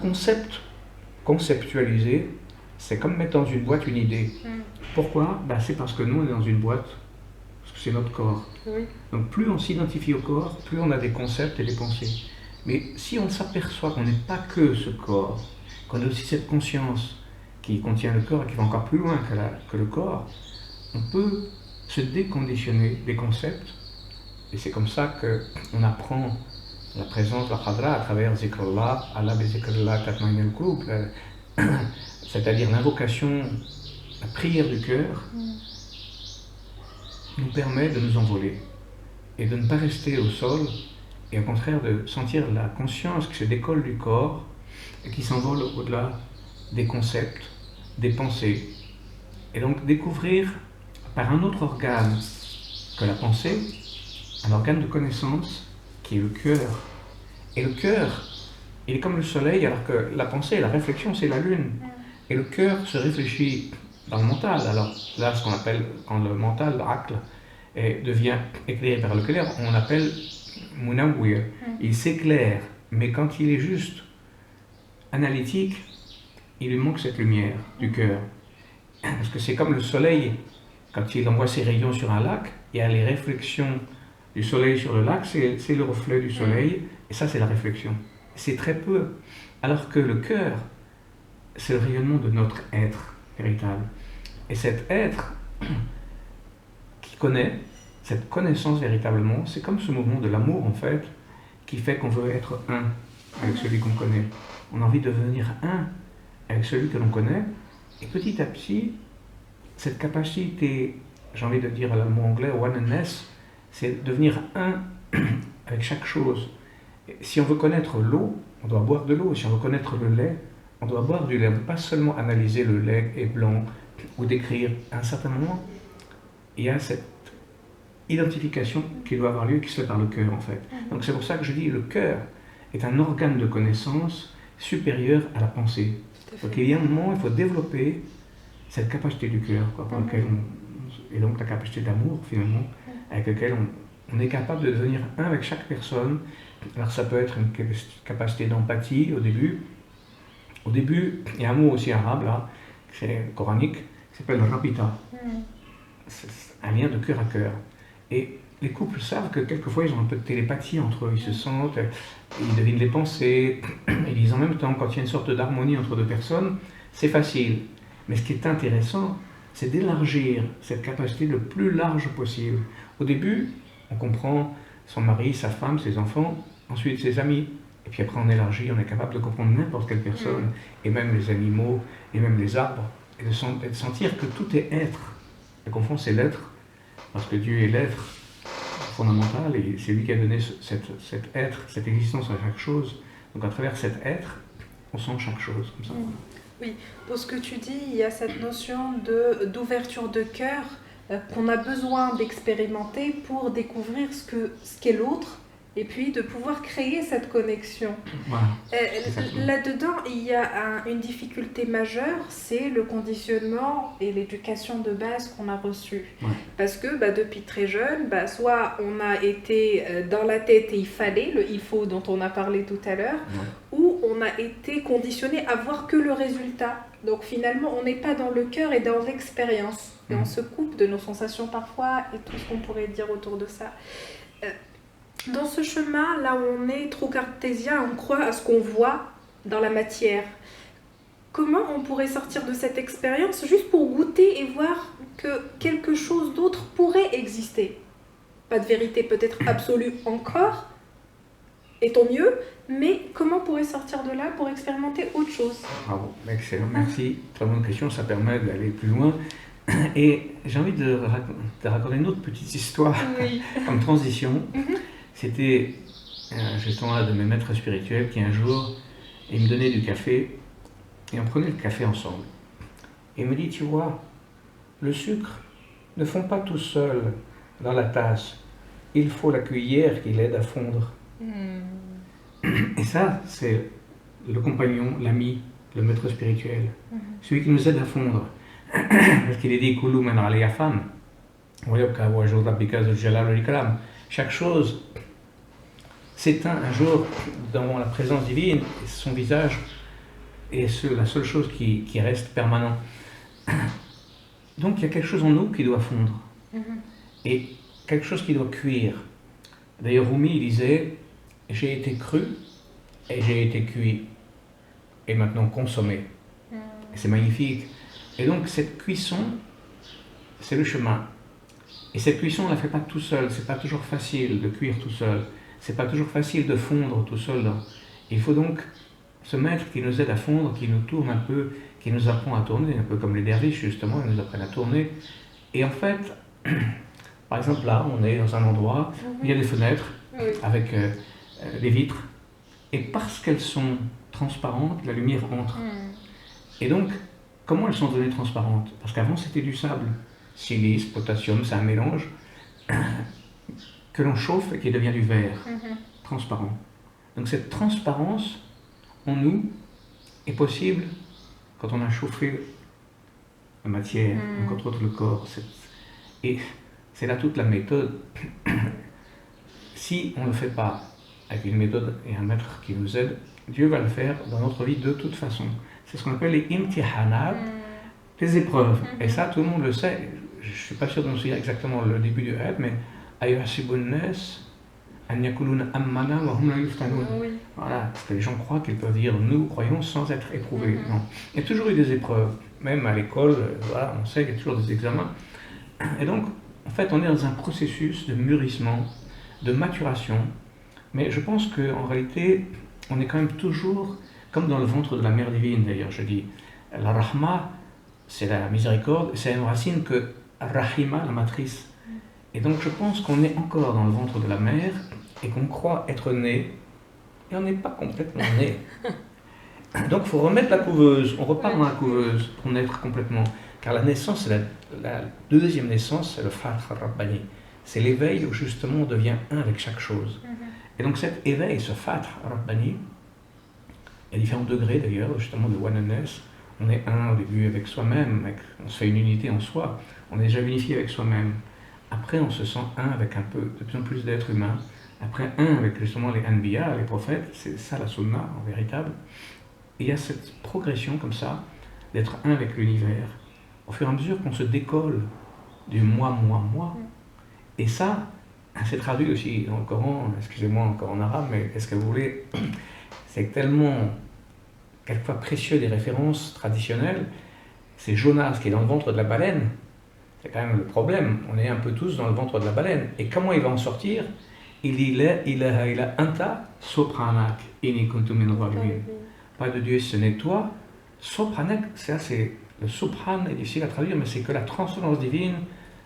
conceptualiser, c'est comme mettre dans une boîte une idée. Pourquoi? C'est parce que nous, on est dans une boîte, parce que c'est notre corps. Donc, plus on s'identifie au corps, plus on a des concepts et des pensées. Mais si on s'aperçoit qu'on n'est pas que ce corps, qu'on a aussi cette conscience qui contient le corps et qui va encore plus loin que le corps, on peut se déconditionner des concepts. Et c'est comme ça qu'on apprend la présence de la Khadra à travers Zikrullah, Allah bi Zikrullah tatma'innul qulub, c'est-à-dire l'invocation, la prière du cœur, nous permet de nous envoler et de ne pas rester au sol, et au contraire de sentir la conscience qui se décolle du corps et qui s'envole au-delà des concepts, des pensées. Et donc découvrir par un autre organe que la pensée, un organe de connaissance qui est le cœur. Et le cœur, il est comme le soleil, alors que la pensée, la réflexion, c'est la lune. Et le cœur se réfléchit dans le mental. Alors là, ce qu'on appelle, quand le mental, l'aql, devient éclairé par le clair, on appelle munawwir, il s'éclaire, mais quand il est juste analytique, il lui manque cette lumière du cœur. Parce que c'est comme le soleil, quand il envoie ses rayons sur un lac, il y a les réflexions du soleil sur le lac, c'est le reflet du soleil, et ça c'est la réflexion. C'est très peu. Alors que le cœur, c'est le rayonnement de notre être véritable. Et cet être qui connaît, cette connaissance véritablement, c'est comme ce mouvement de l'amour en fait, qui fait qu'on veut être un avec celui qu'on connaît. On a envie de devenir un avec celui que l'on connaît, et petit à petit, cette capacité, j'ai envie de dire le mot anglais, oneness, c'est devenir un avec chaque chose. Et si on veut connaître l'eau, on doit boire de l'eau. Si on veut connaître le lait, on doit boire du lait. On ne peut pas seulement analyser le lait est blanc ou décrire. À un certain moment, il y a cette identification qui doit avoir lieu, qui se fait par le cœur en fait. Donc c'est pour ça que je dis le cœur est un organe de connaissance supérieur à la pensée. Donc il y a un moment où il faut développer cette capacité du cœur, par laquelle et donc la capacité d'amour finalement, avec laquelle on est capable de devenir un avec chaque personne. Alors ça peut être une capacité d'empathie au début. Au début, il y a un mot aussi arabe là, c'est coranique, qui s'appelle rapita. C'est un lien de cœur à cœur. Et les couples savent que quelquefois ils ont un peu de télépathie entre eux, ils se sentent, ils devinent les pensées, ils disent en même temps, quand il y a une sorte d'harmonie entre deux personnes, c'est facile. Mais ce qui est intéressant, c'est d'élargir cette capacité le plus large possible. Au début, on comprend son mari, sa femme, ses enfants, ensuite ses amis. Et puis après on élargit, on est capable de comprendre n'importe quelle personne, et même les animaux, et même les arbres, et de sentir que tout est être. Et qu'au fond c'est l'être, parce que Dieu est l'être fondamental, et c'est lui qui a donné cet être, cette existence à chaque chose. Donc à travers cet être, on sent chaque chose, comme ça. Oui, pour ce que tu dis, il y a cette notion d'ouverture de cœur qu'on a besoin d'expérimenter pour découvrir ce qu'est l'autre, et puis de pouvoir créer cette connexion. Voilà. Là-dedans, il y a une difficulté majeure, c'est le conditionnement et l'éducation de base qu'on a reçue. Ouais. Parce que depuis très jeune, soit on a été dans la tête et il fallait, le il faut dont on a parlé tout à l'heure, ou on a été conditionné à voir que le résultat. Donc finalement, on n'est pas dans le cœur et dans l'expérience. Et on se coupe de nos sensations parfois et tout ce qu'on pourrait dire autour de ça. Dans ce chemin, là où on est trop cartésien, on croit à ce qu'on voit dans la matière. Comment on pourrait sortir de cette expérience juste pour goûter et voir que quelque chose d'autre pourrait exister? Pas de vérité peut-être absolue encore, et tant mieux, mais comment on pourrait sortir de là pour expérimenter autre chose? Bravo, excellent, merci. Très bonne question, ça permet d'aller plus loin. Et j'ai envie de raconter une autre petite histoire comme transition. C'était justement un de mes maîtres spirituels qui un jour, il me donnait du café et on prenait le café ensemble. Et il me dit, tu vois, le sucre ne fond pas tout seul dans la tasse. Il faut la cuillère qui l'aide à fondre. Et ça, c'est le compagnon, l'ami, le maître spirituel, celui qui nous aide à fondre. Parce qu'il est dit, Kulu man alayha fan. Chaque chose s'éteint un jour dans la présence divine, et son visage est la seule chose qui reste permanent. Donc il y a quelque chose en nous qui doit fondre, et quelque chose qui doit cuire. D'ailleurs Rumi il disait, j'ai été cru et j'ai été cuit, et maintenant consommé. Et c'est magnifique. Et donc cette cuisson, c'est le chemin. Et cette cuisson, on ne la fait pas tout seul, c'est pas toujours facile de cuire tout seul. C'est pas toujours facile de fondre tout seul. Il faut donc ce maître qui nous aide à fondre, qui nous tourne un peu, qui nous apprend à tourner, un peu comme les derviches justement, ils nous apprennent à tourner. Et en fait, par exemple là, on est dans un endroit où il y a des fenêtres avec des vitres. Et parce qu'elles sont transparentes, la lumière entre. Et donc, comment elles sont devenues transparentes? Parce qu'avant c'était du sable. Silice, potassium, c'est un mélange que l'on chauffe et qui devient du verre, transparent. Donc cette transparence en nous est possible quand on a chauffé la matière, donc entre autres le corps. Et c'est là toute la méthode. si on ne le fait pas avec une méthode et un maître qui nous aide, Dieu va le faire dans notre vie de toute façon. C'est ce qu'on appelle les imtihanat, les épreuves. Et ça, tout le monde le sait. Je ne suis pas sûr de me souvenir exactement le début du ayat, mais ayuhasibun nas an yakuluna ammana wa hum la yuftanun. Voilà, parce que les gens croient qu'ils peuvent dire nous croyons sans être éprouvés. Non. Il y a toujours eu des épreuves, même à l'école, voilà, on sait qu'il y a toujours des examens. Et donc, en fait, on est dans un processus de mûrissement, de maturation, mais je pense qu'en réalité, on est quand même toujours, comme dans le ventre de la mère divine d'ailleurs, je dis, la rahma, c'est la miséricorde, c'est une racine que rahima, la matrice. Et donc je pense qu'on est encore dans le ventre de la mère et qu'on croit être né, et on n'est pas complètement né. Donc il faut remettre la couveuse, on repart dans la couveuse pour naître complètement. Car la naissance, la deuxième naissance, c'est le Fath Rabbani. C'est l'éveil où justement on devient un avec chaque chose. Et donc cet éveil, ce Fath Rabbani, il y a différents degrés d'ailleurs, justement de oneness. On est un au début avec soi-même, on se fait une unité en soi, on est déjà unifié avec soi-même. Après on se sent un avec un peu, de plus en plus d'êtres humains. Après un avec justement les Anbiya, les prophètes, c'est ça la Sunna en véritable. Et il y a cette progression comme ça, d'être un avec l'univers, au fur et à mesure qu'on se décolle du moi. Et ça, c'est traduit aussi dans le Coran, excusez-moi encore en arabe, mais qu'est-ce que vous voulez, c'est tellement, quelquefois précieux des références traditionnelles. C'est Jonas qui est dans le ventre de la baleine, c'est quand même le problème, on est un peu tous dans le ventre de la baleine. Et comment il va en sortir? Il dit la ilaha illa anta subhanak inni kuntu minadh dhalimin. Pas de Dieu, ce n'est toi. Subhanak, ça c'est le subhan est difficile à traduire, mais c'est que la transcendance divine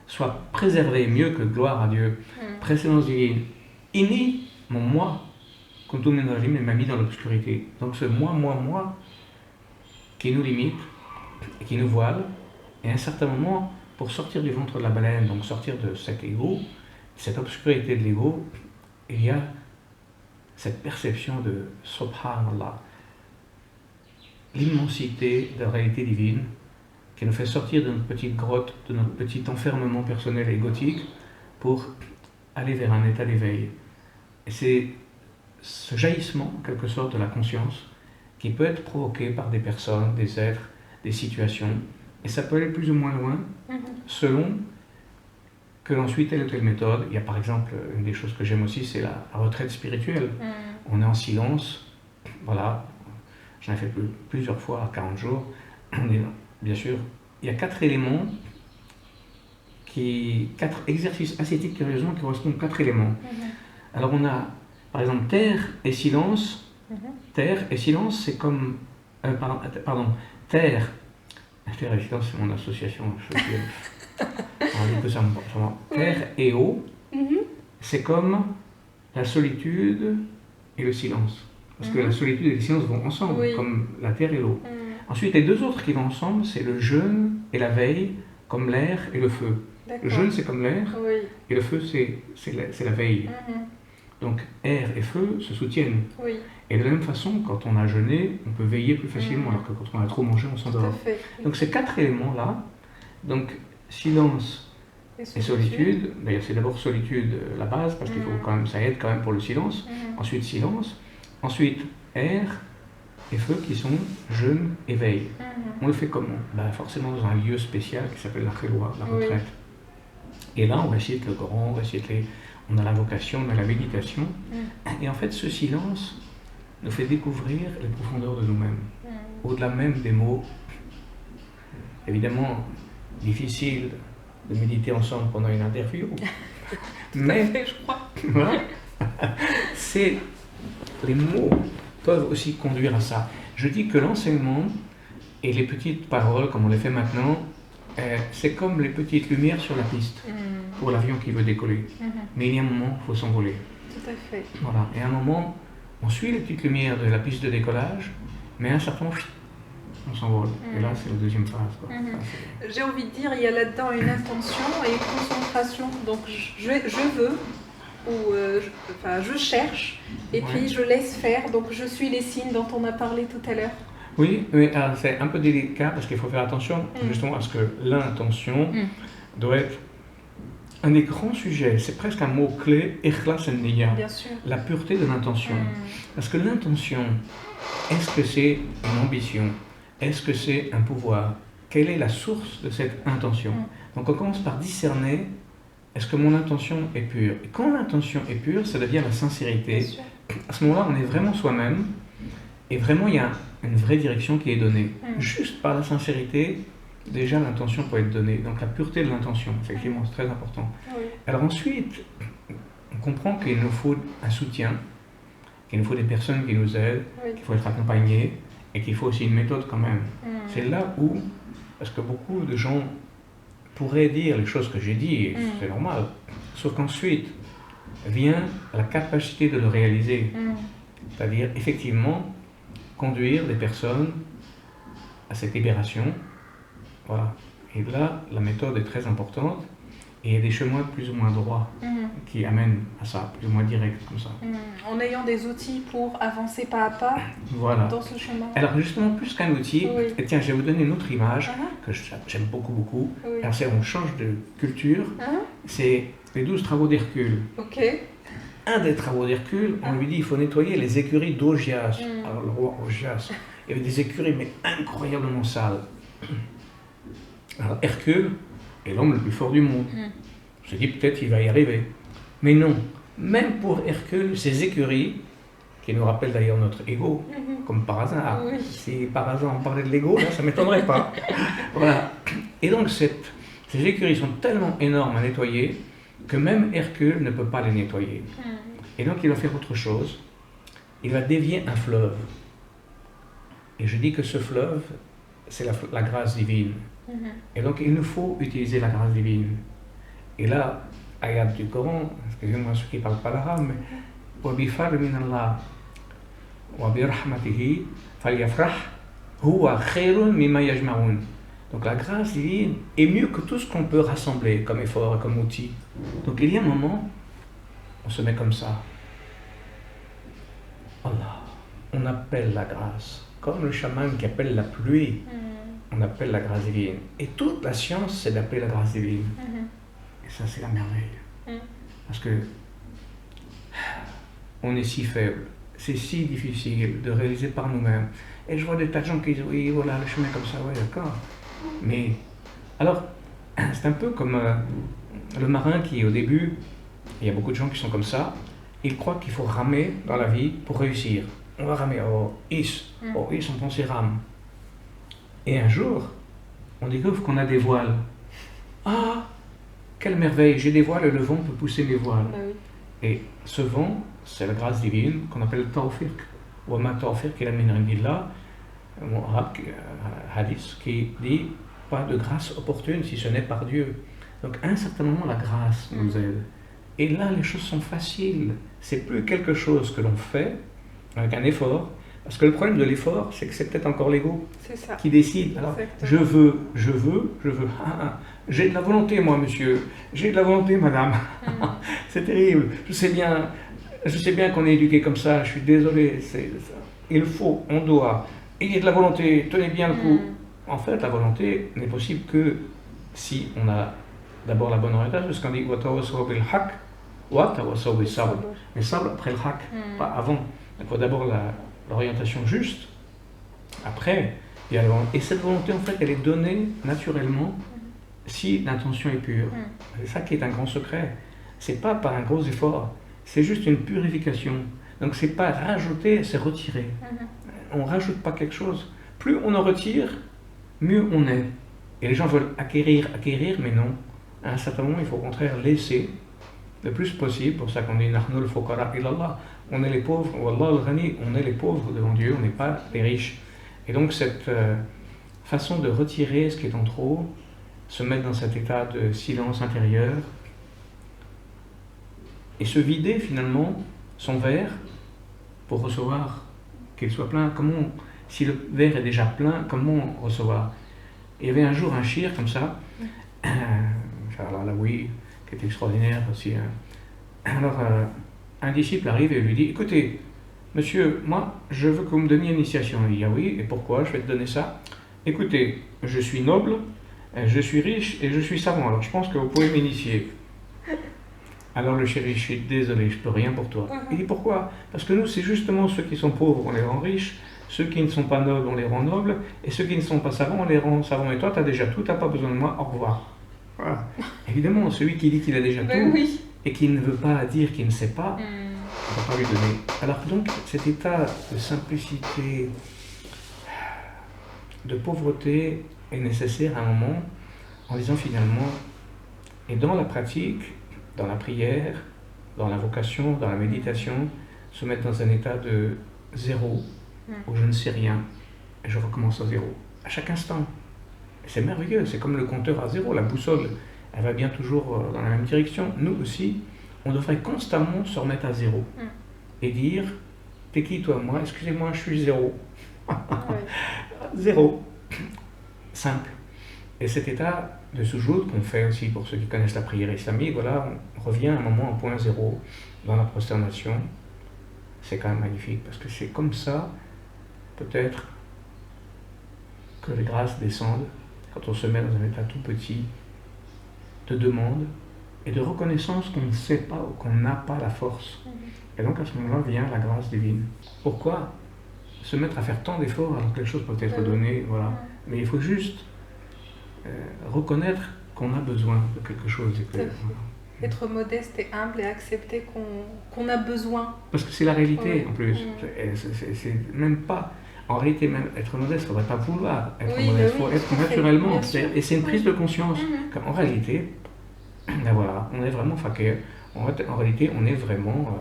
soit préservée, mieux que gloire à Dieu. Précédence divine. Inni, mon moi, kuntu minadh dhalimin, m'a mis dans l'obscurité. Donc ce moi, qui nous limite, et qui nous voile, et à un certain moment, pour sortir du ventre de la baleine, donc sortir de cet ego, cette obscurité de l'ego, il y a cette perception de Subhanallah, l'immensité de la réalité divine qui nous fait sortir de notre petite grotte, de notre petit enfermement personnel et égotique pour aller vers un état d'éveil. Et c'est ce jaillissement, en quelque sorte, de la conscience qui peut être provoqué par des personnes, des êtres, des situations, et ça peut aller plus ou moins loin selon que l'on suit telle ou telle méthode. Il y a par exemple, une des choses que j'aime aussi, c'est la retraite spirituelle. On est en silence, voilà, j'en ai fait plusieurs fois à 40 jours. On est, bien sûr, il y a 4 éléments, 4 exercices ascétiques curieusement qui correspondent aux 4 éléments. Alors on a, par exemple, terre et silence. Terre et silence, c'est comme... terre et silence, c'est mon association. Terre et eau, c'est comme la solitude et le silence. Parce que la solitude et le silence vont ensemble, comme la terre et l'eau. Ensuite, les 2 autres qui vont ensemble, c'est le jeûne et la veille, comme l'air et le feu. Le jeûne, c'est comme l'air, et le feu, c'est la veille. Donc, air et feu se soutiennent. Et de la même façon, quand on a jeûné, on peut veiller plus facilement, alors que quand on a trop mangé, on s'endort. Donc, ces 4 éléments-là, donc silence et solitude, d'ailleurs c'est d'abord solitude la base, parce qu'il faut quand même, ça aide quand même pour le silence. Ensuite silence, ensuite air et feu qui sont jeûne et veille. On le fait comment? Forcément dans un lieu spécial qui s'appelle la Khelwa, la retraite. Et là on récite le Coran, on récite on a l'invocation, on a la méditation. Et en fait ce silence nous fait découvrir les profondeurs de nous-mêmes, au-delà même des mots. Évidemment, difficile de méditer ensemble pendant une interview, mais je crois. Voilà, les mots peuvent aussi conduire à ça. Je dis que l'enseignement et les petites paroles, comme on les fait maintenant, c'est comme les petites lumières sur la piste pour l'avion qui veut décoller. Mais il y a un moment, il faut s'envoler. Tout à fait. Voilà, et à un moment, on suit les petites lumières de la piste de décollage, mais à un certain moment, on s'envole. Et là, c'est la deuxième phase. J'ai envie de dire, il y a là-dedans une intention et une concentration. Donc, je veux, ou je cherche, et puis je laisse faire. Donc, je suis les signes dont on a parlé tout à l'heure. Oui, mais c'est un peu délicat parce qu'il faut faire attention justement à ce que l'intention doit être un des grands sujets, c'est presque un mot-clé, ikhlas an-niyya, Bien sûr. la pureté de l'intention. Parce que l'intention, est-ce que c'est une ambition? Est-ce que c'est un pouvoir? Quelle est la source de cette intention? Donc on commence par discerner, est-ce que mon intention est pure? Et quand l'intention est pure, ça devient la sincérité. À ce moment-là, on est vraiment soi-même, et vraiment il y a une vraie direction qui est donnée. Juste par la sincérité, déjà l'intention peut être donnée. Donc la pureté de l'intention, effectivement, c'est très important. Oui. Alors ensuite, on comprend qu'il nous faut un soutien, qu'il nous faut des personnes qui nous aident, Oui. qu'il faut être accompagné, et qu'il faut aussi une méthode quand même. C'est là où, parce que beaucoup de gens pourraient dire les choses que j'ai dit, et c'est normal, sauf qu'ensuite vient la capacité de le réaliser. C'est-à-dire, effectivement, conduire des personnes à cette libération. Voilà. Et là, la méthode est très importante. Et il y a des chemins plus ou moins droits qui amènent à ça, plus ou moins direct, comme ça. En ayant des outils pour avancer pas à pas Voilà. dans ce chemin. Alors justement, plus qu'un outil, Oui. et tiens, je vais vous donner une autre image que j'aime beaucoup, beaucoup. Oui. Alors c'est, on change de culture, c'est les 12 travaux d'Hercule. Ok. Un des travaux d'Hercule, on lui dit il faut nettoyer les écuries d'Augias. Alors le roi Augias, il y avait des écuries mais incroyablement sales. Alors Hercule est l'homme le plus fort du monde. On se dit peut-être qu'il va y arriver. Mais non, même pour Hercule, ces écuries, qui nous rappellent d'ailleurs notre ego, comme par hasard. Oui. Si par hasard on parlait de l'ego, là, ça ne m'étonnerait pas. Voilà. Et donc ces écuries sont tellement énormes à nettoyer que même Hercule ne peut pas les nettoyer. Et donc il va faire autre chose. Il va dévier un fleuve. Et je dis que ce fleuve, c'est la grâce divine. Et donc il nous faut utiliser la grâce divine. Et là, ayat du Coran, excusez-moi ceux qui ne parlent pas l'arabe, mais وَبِفَضْلٍ مِنَ اللَّهِ وَبِرَحْمَتِهِ فَلْيَفْرَحْ هُوَ خَيْرٌ مِمَّا يَجْمَعُونَ. Donc la grâce divine est mieux que tout ce qu'on peut rassembler comme effort et comme outil. Donc il y a un moment, on se met comme ça. Allah, on appelle la grâce, comme le chaman qui appelle la pluie, on appelle la grâce divine. Et toute la science, c'est d'appeler la grâce divine. Et ça, c'est la merveille. Parce que on est si faible, c'est si difficile de réaliser par nous-mêmes. Et je vois des tas de gens qui disent, oui, voilà, le chemin est comme ça, ouais, d'accord. Mais, alors, c'est un peu comme le marin qui, au début, il y a beaucoup de gens qui sont comme ça, ils croient qu'il faut ramer dans la vie pour réussir. On va ramer, oh, on pense y rame. Et un jour, on découvre qu'on a des voiles. Ah, quelle merveille, j'ai des voiles et le vent peut pousser mes voiles. Et ce vent, c'est la grâce divine qu'on appelle tawfiq. Wa ma tawfiq illa min indillah. Hadith qui dit pas de grâce opportune si ce n'est par Dieu. Donc à un certain moment, la grâce nous aide. Et là, les choses sont faciles. C'est plus quelque chose que l'on fait avec un effort. Parce que le problème de l'effort, c'est que c'est peut-être encore l'ego qui décide. Alors, je veux. J'ai de la volonté, moi, monsieur. J'ai de la volonté, madame. C'est terrible. Je sais bien qu'on est éduqué comme ça. Je suis désolé. Il faut, on doit. Ayez de la volonté. Tenez bien le coup. En fait, la volonté n'est possible que si on a d'abord la bonne orientation. Parce qu'on dit wa tawassaw bil haqq wa tawassaw bis sabr. Mais sabr après le haqq, pas avant. Il faut d'abord l'orientation juste, après, il y a et cette volonté, en fait, elle est donnée naturellement si l'intention est pure. C'est ça qui est un grand secret. C'est pas par un gros effort, c'est juste une purification. Donc c'est pas rajouter, c'est retirer. On rajoute pas quelque chose. Plus on en retire, mieux on est. Et les gens veulent acquérir, mais non. À un certain moment, il faut au contraire laisser le plus possible. Pour ça qu'on dit Nahnu al-fuqara ilallah. On est les pauvres, Wallah al-Ghani, on est les pauvres devant Dieu, on n'est pas les riches. Et donc cette façon de retirer ce qui est en trop, se mettre dans cet état de silence intérieur, et se vider finalement son verre pour recevoir qu'il soit plein. Si le verre est déjà plein, comment recevoir? Il y avait un jour un shir comme ça, Charles Alaoui, qui était extraordinaire aussi. Alors, un disciple arrive et lui dit, écoutez, monsieur, moi, je veux que vous me donniez une initiation. Il dit, ah oui, et pourquoi je vais te donner ça? Écoutez, je suis noble, je suis riche et je suis savant, alors je pense que vous pouvez m'initier. Alors le chéri, je suis désolé, je peux rien pour toi. Il dit pourquoi? Parce que nous, c'est justement ceux qui sont pauvres, on les rend riches, ceux qui ne sont pas nobles, on les rend nobles, et ceux qui ne sont pas savants, on les rend savants. Et toi, tu as déjà tout, tu n'as pas besoin de moi, au revoir. Voilà. Évidemment, celui qui dit qu'il a déjà tout, et qui ne veut pas dire qu'il ne sait pas, on ne va pas lui donner. Alors donc, cet état de simplicité, de pauvreté est nécessaire à un moment, en disant finalement, et dans la pratique, dans la prière, dans l'invocation, dans la méditation, se mettre dans un état de zéro, où je ne sais rien, et je recommence à zéro, à chaque instant. Et c'est merveilleux, c'est comme le compteur à zéro, la boussole, elle va bien toujours dans la même direction. Nous aussi, on devrait constamment se remettre à zéro, et dire, t'es qui toi, moi? Excusez-moi, je suis zéro. Zéro. Simple. Et cet état de soujoud qu'on fait aussi pour ceux qui connaissent la prière islamique, voilà, on revient à un moment, à point zéro, dans la prosternation. C'est quand même magnifique, parce que c'est comme ça, peut-être, que les grâces descendent, quand on se met dans un état tout petit, de demande et de reconnaissance qu'on ne sait pas ou qu'on n'a pas la force. Et donc à ce moment-là vient la grâce divine. Pourquoi se mettre à faire tant d'efforts alors que les choses peuvent être données, voilà. Mais il faut juste reconnaître qu'on a besoin de quelque chose. Et que, voilà. Être modeste et humble et accepter qu'on a besoin. Parce que c'est la réalité en plus. C'est même pas... En réalité, même être modeste, il ne faudrait pas vouloir être modeste, il faut être naturellement. Et c'est une prise de conscience qu'en réalité, ben voilà, on est vraiment fakir. En réalité, on est vraiment...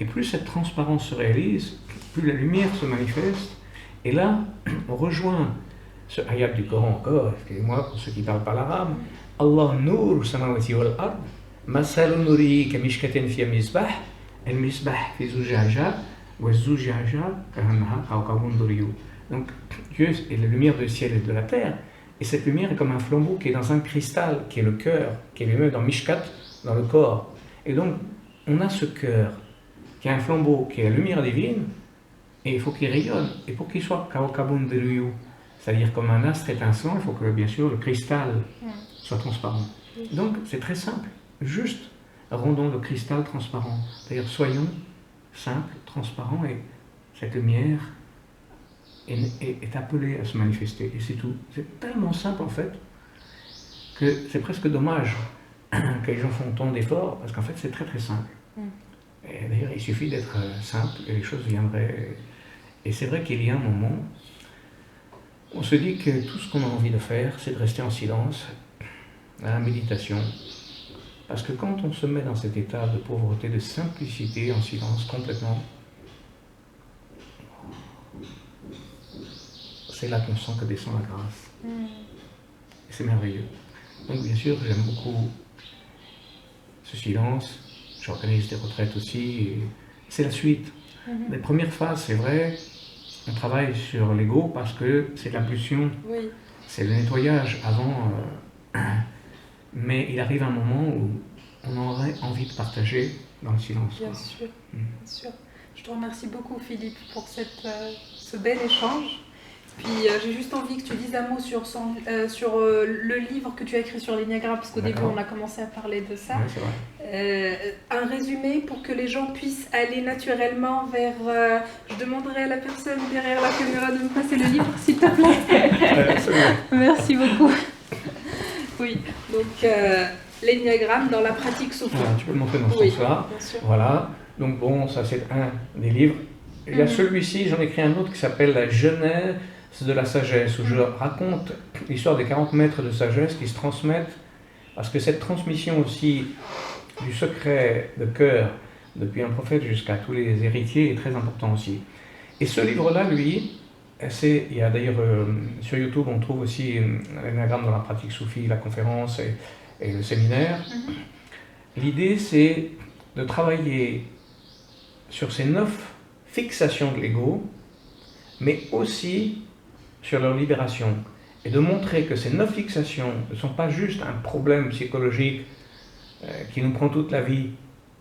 et plus cette transparence se réalise, plus la lumière se manifeste. Et là, on rejoint ce ayat du Coran encore, excusez-moi pour ceux qui ne parlent pas l'arabe. Allah nur samawati wal ard, masalu nuri kamishkatin fi misbah, el misbah fi zujaja, wa zujaja kahannaha kawkabun duriyu. Donc Dieu est la lumière du ciel et de la terre, et cette lumière est comme un flambeau qui est dans un cristal, qui est le cœur, qui est lui-même dans Mishkat, dans le corps. Et donc, on a ce cœur, qui est un flambeau, qui est la lumière divine, et il faut qu'il rayonne. Et pour qu'il soit kawkabun duriyu, c'est-à-dire comme un astre étincelant, il faut que bien sûr le cristal soit transparent. Donc c'est très simple, juste rendons le cristal transparent. C'est-à-dire soyons simples, transparents, et cette lumière est appelée à se manifester. Et c'est tout. C'est tellement simple en fait, que c'est presque dommage que les gens font tant d'efforts, parce qu'en fait c'est très très simple. Et d'ailleurs il suffit d'être simple et les choses viendraient. Et c'est vrai qu'il y a un moment, on se dit que tout ce qu'on a envie de faire, c'est de rester en silence, à la méditation. Parce que quand on se met dans cet état de pauvreté, de simplicité, en silence complètement, c'est là qu'on sent que descend la grâce. Et c'est merveilleux. Donc bien sûr, j'aime beaucoup ce silence. J'organise des retraites aussi. Et c'est la suite. Les premières phases, c'est vrai, on travaille sur l'ego parce que c'est l'impulsion, c'est le nettoyage avant. Mais il arrive un moment où on aurait envie de partager dans le silence. Bien sûr, bien sûr. Je te remercie beaucoup Philippe pour ce bel échange. Puis j'ai juste envie que tu dises un mot sur le livre que tu as écrit sur l'énéagramme, parce qu'au début on a commencé à parler de ça. Oui, c'est vrai. Un résumé pour que les gens puissent aller naturellement vers... je demanderai à la personne derrière la caméra de me passer le livre, s'il te plaît. Merci beaucoup. Oui, donc l'énéagramme dans la pratique soufie. Voilà, tu peux le montrer dans ce sens-là. Voilà. Donc bon, ça c'est un des livres. Il y a celui-ci, j'en ai écrit un autre qui s'appelle La Genèse de la sagesse, où je raconte l'histoire des 40 maîtres de sagesse qui se transmettent, parce que cette transmission aussi du secret de cœur, depuis un prophète jusqu'à tous les héritiers, est très important aussi. Et ce livre-là, lui, il y a d'ailleurs sur YouTube, on trouve aussi l'énéagramme dans la pratique soufie, la conférence et le séminaire. L'idée, c'est de travailler sur ces 9 fixations de l'ego, mais aussi sur leur libération, et de montrer que ces 9 fixations ne sont pas juste un problème psychologique qui nous prend toute la vie,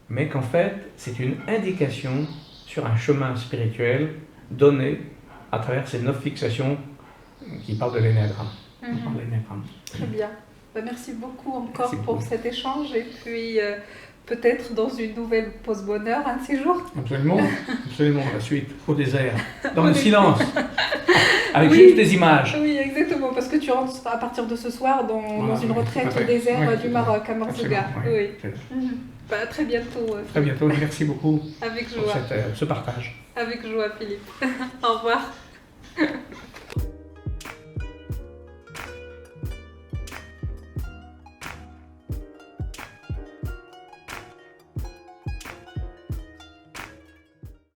mais qu'en fait, c'est une indication sur un chemin spirituel donné à travers ces 9 fixations qui parlent de l'énéagramme. Très bien. Merci beaucoup encore pour cet échange, et puis peut-être dans une nouvelle pause bonheur un de ces jours. Absolument, absolument, la suite, au désert, dans le silence, avec Oui. juste des images. Oui, exactement, parce que tu rentres à partir de ce soir dans Voilà, une oui, retraite tout à au fait. désert Oui, du tout à Maroc, fait. à Marzouga. Absolument, Oui. c'est- Bah, à très bientôt. Très bientôt, merci beaucoup Avec pour joie. ce partage. Avec joie, Philippe. Au revoir.